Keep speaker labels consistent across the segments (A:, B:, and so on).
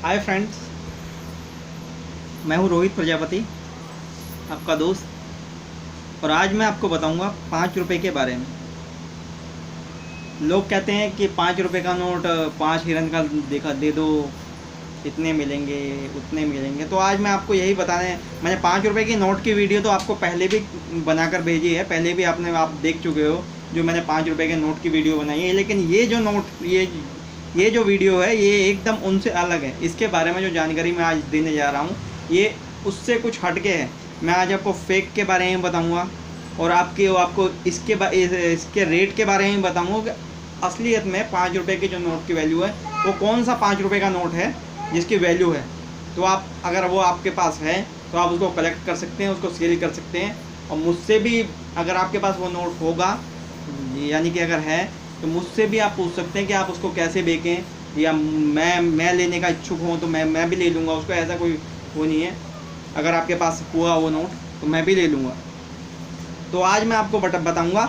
A: Hi friends, मैं हूँ रोहित प्रजापति, आपका दोस्त। और आज मैं आपको बताऊंगा 5 रुपए के बारे में। लोग कहते हैं कि 5 रुपए का नोट 5 हिरन का देखा दे दो, इतने मिलेंगे उतने मिलेंगे। तो आज मैं आपको यही बताने, मैंने 5 रुपए की नोट की वीडियो तो आपको पहले भी बनाकर भेजी है, पहले भी आप देख चुके हो जो मैंने 5 रुपए के नोट की वीडियो बनाई है। लेकिन ये जो नोट ये जो वीडियो है ये एकदम उनसे अलग है। इसके बारे में जो जानकारी मैं आज देने जा रहा हूँ ये उससे कुछ हटके है। मैं आज आपको फेक के बारे में बताऊँगा और आपको इसके रेट के बारे में बताऊँगा कि असलियत में 5 रुपए के जो नोट की वैल्यू है वो कौन सा 5 रुपए का नोट है जिसकी वैल्यू है। तो आप अगर वो आपके पास है तो आप उसको कलेक्ट कर सकते हैं, उसको सेल कर सकते हैं। और मुझसे भी अगर आपके पास वो नोट होगा, यानी कि अगर है, तो मुझसे भी आप पूछ सकते हैं कि आप उसको कैसे बेचें, या मैं लेने का इच्छुक हूँ तो मैं भी ले लूँगा उसको। ऐसा कोई वो नहीं है, अगर आपके पास हुआ वो नोट तो मैं भी ले लूँगा। तो आज मैं आपको बताऊँगा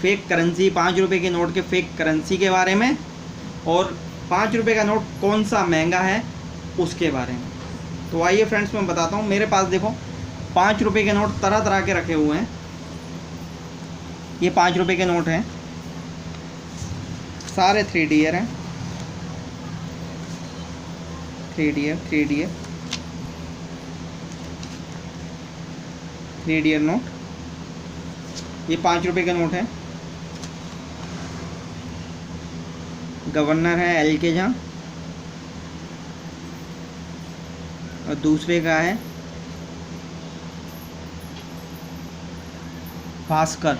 A: फेक करेंसी, 5 रुपए के नोट के फेक करेंसी के बारे में, और 5 रुपए का नोट कौन सा महंगा है उसके बारे में। तो आइए फ्रेंड्स, मैं बताता हूँ। मेरे पास देखो 5 रुपए के नोट तरह तरह के रखे हुए हैं। ये 5 रुपए के नोट हैं, सारे 3D हैं। 3D note. ये 5 रुपए के नोट हैं। गवर्नर है एल के जहाँ, और दूसरे का है भास्कर,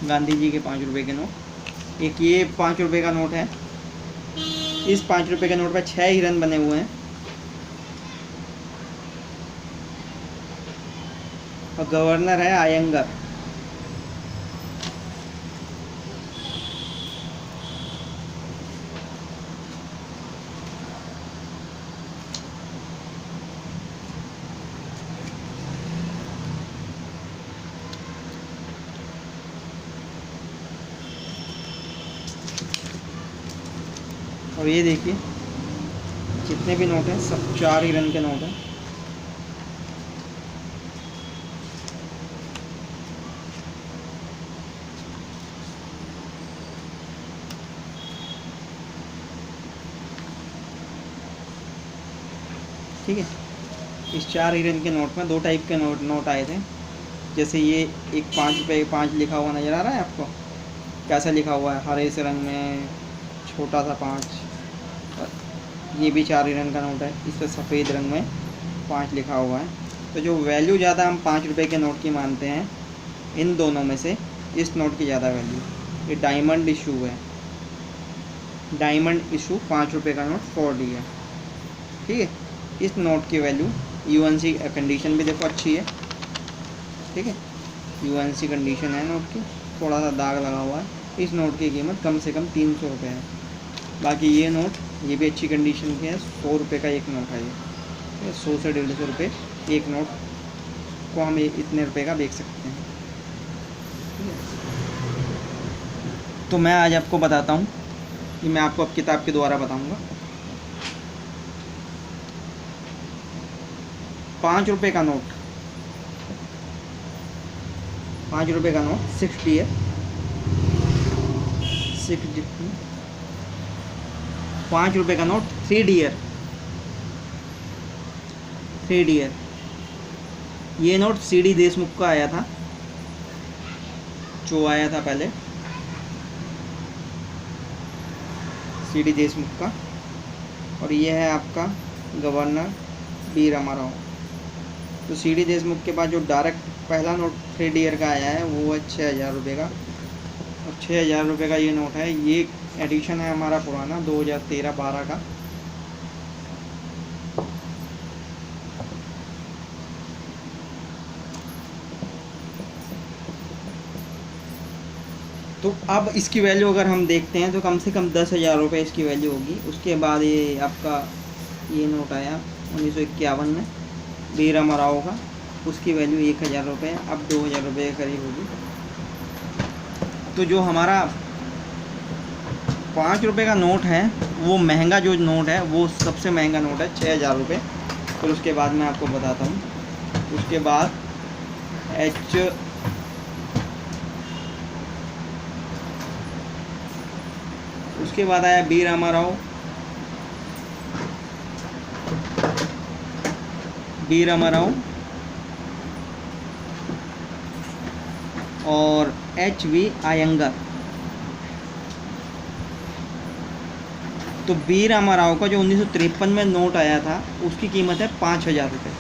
A: गांधी जी के 5 रुपए के नोट। एक ये 5 रुपए का नोट है। इस 5 रुपए के नोट पर 6 हिरन बने हुए हैं, और गवर्नर है आयंगर। और ये देखिए जितने भी नोट हैं सब 4 हिरन के नोट हैं। ठीक है, इस 4 हिरन के नोट में 2 टाइप के नोट आए थे। जैसे ये एक 5 रुपए 5 लिखा हुआ नज़र आ रहा है आपको, कैसा लिखा हुआ है, हरे से रंग में छोटा सा 5। ये भी 4 हिरन का नोट है, इस पर सफ़ेद रंग में 5 लिखा हुआ है। तो जो वैल्यू ज़्यादा हम 5 रुपए के नोट की मानते हैं, इन दोनों में से इस नोट की ज़्यादा वैल्यू। ये डायमंड इशू है, डायमंड इशू 5 रुपए का नोट 4D है। ठीक है, इस नोट की वैल्यू UNC कंडीशन भी देखो अच्छी है। ठीक है, UNC कंडीशन है नोट की, थोड़ा सा दाग लगा हुआ है। इस नोट की कीमत कम से कम 300 रुपये है। बाकी ये नोट, ये भी अच्छी कंडीशन के है। 100 रुपये का एक नोट है ये। 100 से 150 रुपये एक नोट को हम इतने रुपए का बेच सकते हैं। ठीक है, तो मैं आज आपको बताता हूँ कि मैं आपको अब किताब के द्वारा बताऊँगा। 5 रुपए का नोट, 5 रुपए का नोट 6D है। 6D। 5 रुपए का नोट 3D है। 3D है। ये नोट CD देशमुख का आया था, जो आया था पहले, CD देशमुख का। और ये है आपका गवर्नर बी रामाराव। तो CD देशमुख के बाद जो डायरेक्ट पहला नोट 3D का आया है वो है 6000 रुपये का। और 6000 रुपये का ये नोट है। ये एडिशन है हमारा पुराना 2013-12 का। तो अब इसकी वैल्यू अगर हम देखते हैं तो कम से कम 10,000 रुपये इसकी वैल्यू होगी। उसके बाद ये आपका ये नोट आया 1951 में बी रामाराव का, उसकी वैल्यू 1000 रुपये, अब 2000 रुपये के करीब होगी। तो जो हमारा 5 रुपये का नोट है वो महंगा जो नोट है वो सबसे महंगा नोट है 6,000 रुपये। फिर उसके बाद मैं आपको बताता हूँ। उसके बाद उसके बाद आया बी रामाराव, और HV आयंगर। तो बी रामाराव का जो 1953 में नोट आया था उसकी कीमत है 5,000 रुपये।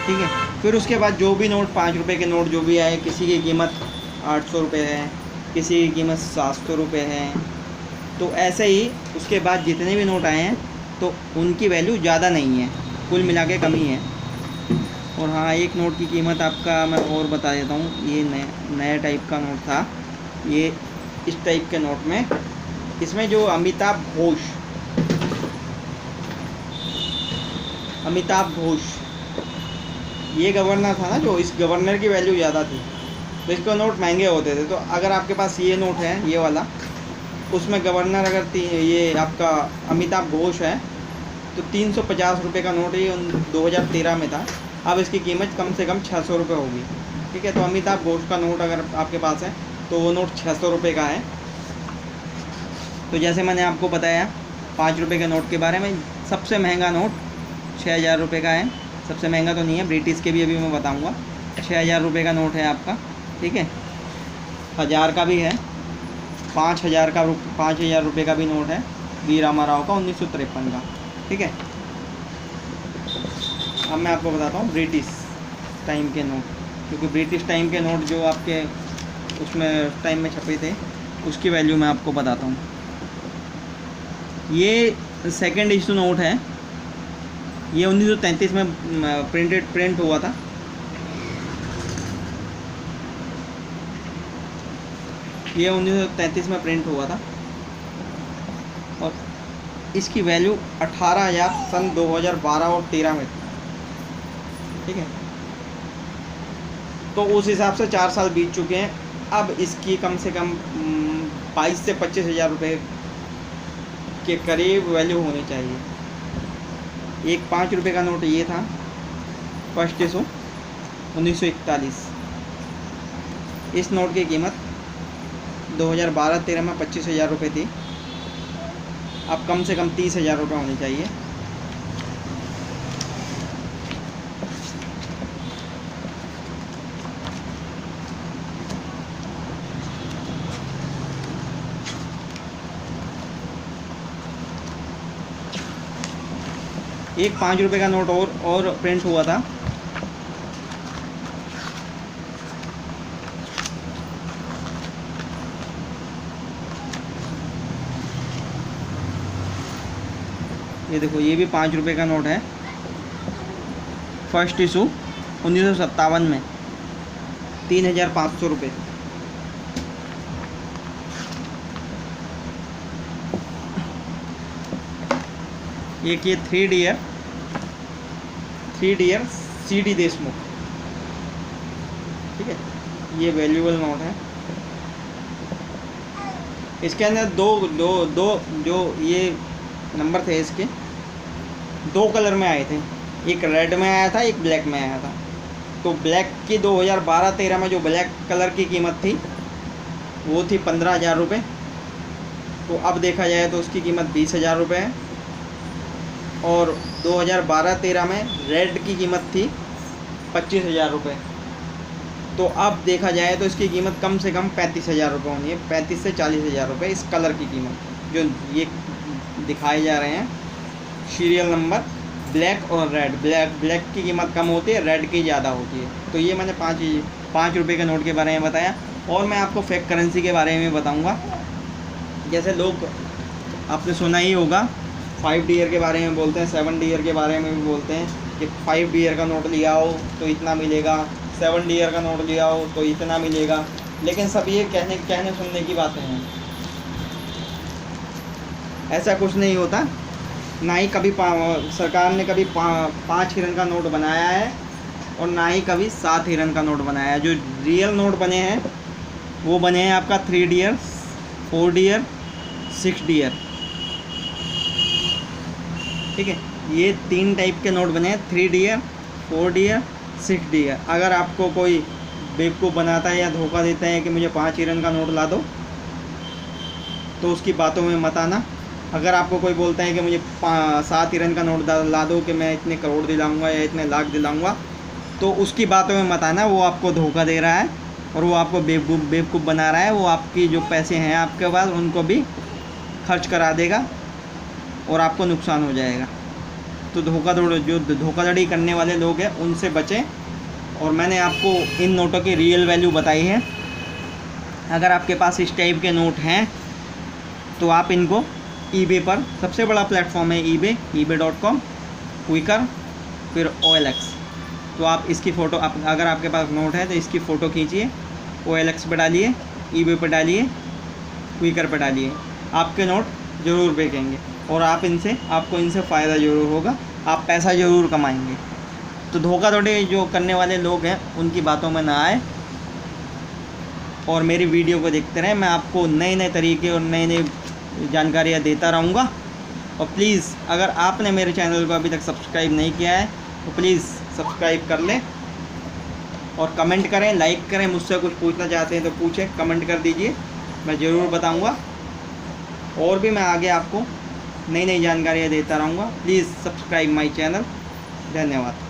A: ठीक है। फिर उसके बाद जो भी नोट 5 रुपये के नोट जो भी आए, किसी की कीमत 800 रुपये है, किसी की कीमत 700 रुपये है। तो ऐसे ही उसके बाद जितने भी नोट आए हैं तो उनकी वैल्यू ज़्यादा नहीं है, कुल मिला के कम ही है। और हाँ, एक नोट की कीमत आपका मैं और बता देता हूँ। ये नया टाइप का नोट था। ये इस टाइप के नोट में, इसमें जो अमिताभ घोष ये गवर्नर था ना, जो इस गवर्नर की वैल्यू ज़्यादा थी तो इसके नोट महंगे होते थे। तो अगर आपके पास ये नोट है, ये वाला, उसमें गवर्नर अगर ये आपका अमिताभ घोष है तो 350 रुपये का नोट ये 2013 में था। अब इसकी कीमत कम से कम 600 रुपये होगी। ठीक है। तो अमिताभ घोष का नोट अगर आपके पास है तो वो नोट 600 रुपये का है। तो जैसे मैंने आपको बताया 5 रुपये के नोट के बारे में, सबसे महंगा नोट 6,000 रुपये का है। सबसे महंगा तो नहीं है, ब्रिटिश के भी अभी मैं बताऊंगा। 6,000 रुपये का नोट है आपका। ठीक है। 1,000 का भी है, 5,000 रुपये का भी नोट है बी रामाराव का 1953 का। ठीक है। अब मैं आपको बताता हूँ ब्रिटिश टाइम के नोट, क्योंकि ब्रिटिश टाइम के नोट जो आपके उसमें टाइम में छपे थे उसकी वैल्यू मैं आपको बताता हूँ। ये सेकेंड इशू नोट है। ये 1933 में प्रिंट हुआ था। ये 1933 में प्रिंट हुआ था और इसकी वैल्यू 18,000 सन 2012 और 13 में थी। ठीक है। तो उस हिसाब से 4 साल बीत चुके हैं। अब इसकी कम से कम 22 से 25,000 रुपये के करीब वैल्यू होनी चाहिए। एक 5 रुपये का नोट ये था, फर्स्ट इशू 1941। इस नोट की कीमत 2012-13 में 25,000 रुपये थी। अब कम से कम 30,000 रुपये होनी चाहिए। एक 5 रुपये का नोट और प्रिंट हुआ था। ये देखो, ये भी 5 रुपये का नोट है, फर्स्ट इशू 1957 में 3,500 रुपये। एक ये 3 डियर CD देशमुख। ठीक है। ये वैल्यूएबल नोट है। इसके अंदर दो जो ये नंबर थे, इसके 2 कलर में आए थे। एक रेड में आया था, एक ब्लैक में आया था। तो ब्लैक की 2012-13 में जो ब्लैक कलर की कीमत थी वो थी 15,000 रुपये। तो अब देखा जाए तो उसकी कीमत 20,000 रुपये है। और 2012-13 में रेड की कीमत थी 25,000 रुपये। तो अब देखा जाए तो इसकी कीमत कम से कम 35,000 रुपये होनी है। 35 से 40,000 रुपये इस कलर की कीमत जो ये दिखाए जा रहे हैं, सीरियल नंबर ब्लैक और रेड। ब्लैक की कीमत कम होती है, रेड की ज़्यादा होती है। तो ये मैंने 5 रुपये के नोट के बारे में बताया। और मैं आपको फेक करेंसी के बारे में बताऊंगा। जैसे लोग आपने सुना ही होगा 5 डियर के बारे में बोलते हैं, 7 डियर के बारे में भी बोलते हैं कि 5 डियर का नोट लिया हो तो इतना मिलेगा, 7 डियर का नोट लिया हो तो इतना मिलेगा। लेकिन सब ये कहने सुनने की बातें हैं। ऐसा कुछ नहीं होता। ना ही कभी सरकार ने कभी 5 हिरन का नोट बनाया है और ना ही कभी 7 हिरन का नोट बनाया है। जो रियल नोट बने हैं वो बने हैं आपका 3 डियर्स, 4 डियर, 6 डियर। ठीक है, ये 3 टाइप के नोट बने हैं, 3 डियर, 4 डियर, 6 डियर। अगर आपको कोई बेवकूफ़ बनाता है या धोखा देता है कि मुझे 5 हिरन का नोट ला दो, तो उसकी बातों में मत आना। अगर आपको कोई बोलता है कि मुझे 7 हिरन का नोट ला दो कि मैं इतने करोड़ दिलाऊंगा या इतने लाख दिलाऊंगा, तो उसकी बातों में मत आना। वो आपको धोखा दे रहा है और वो आपको बेवकूफ़ बना रहा है। वो आपकी जो पैसे हैं आपके पास उनको भी खर्च करा देगा और आपको नुकसान हो जाएगा। तो धोखाधड़ी करने वाले लोग हैं उनसे बचें। और मैंने आपको इन नोटों की रियल वैल्यू बताई है। अगर आपके पास इस टाइप के नोट हैं तो आप इनको ईबे पर, सबसे बड़ा प्लेटफॉर्म है ईबे.com, क्विकर, फिर OLX। तो आप इसकी फ़ोटो, अगर आपके पास नोट है तो इसकी फ़ोटो खींचिए, OLX पे डालिए, ईबे पे डालिए, क्विकर पे डालिए, आपके नोट ज़रूर बिकेंगे और आपको इनसे फ़ायदा ज़रूर होगा, आप पैसा ज़रूर कमाएंगे। तो धोखाधड़ी जो करने वाले लोग हैं उनकी बातों में ना आए और मेरी वीडियो को देखते रहें। मैं आपको नए नए तरीके और नई नई जानकारियाँ देता रहूँगा। और प्लीज़, अगर आपने मेरे चैनल को अभी तक सब्सक्राइब नहीं किया है तो प्लीज़ सब्सक्राइब कर लें और कमेंट करें, लाइक करें। मुझसे कुछ पूछना चाहते हैं तो पूछें, कमेंट कर दीजिए, मैं ज़रूर बताऊँगा। और भी मैं आगे आपको नई नई जानकारियाँ देता रहूँगा। Please subscribe my channel. धन्यवाद।